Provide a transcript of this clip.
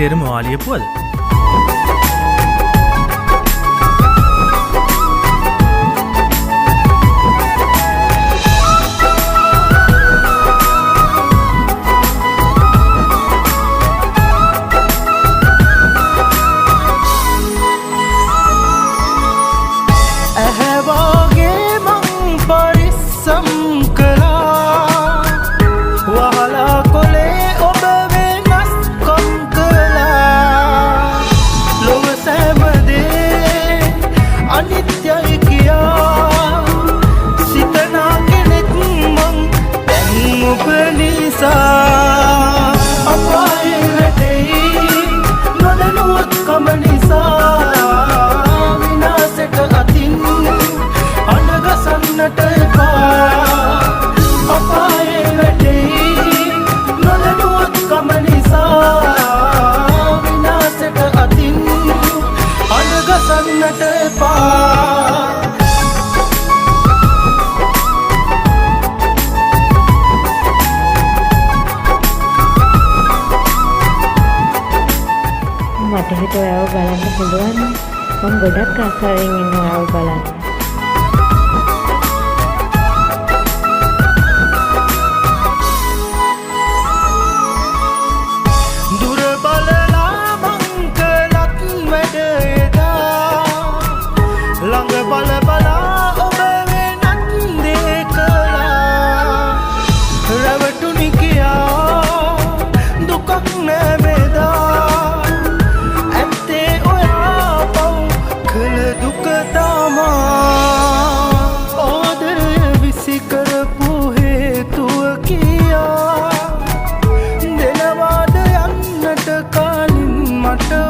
සේරම වාලියපුවද? මට හිතුවා ඔයාව බලන්න පුළුවන්. මම ගොඩක් ආසාවෙන් ඉන්නවා ඔයාව බලන්න. දුර බලලා මං කළත් වැඩ එදා ළඟ බල බලා ඔබ වෙනත් දේ කළා රැවටුනි කියා දුකක් නැමෙදා දුක තමා ආදරය විසි කරපු හේතුව කියා දෙනවාද යන්නට කලින් මට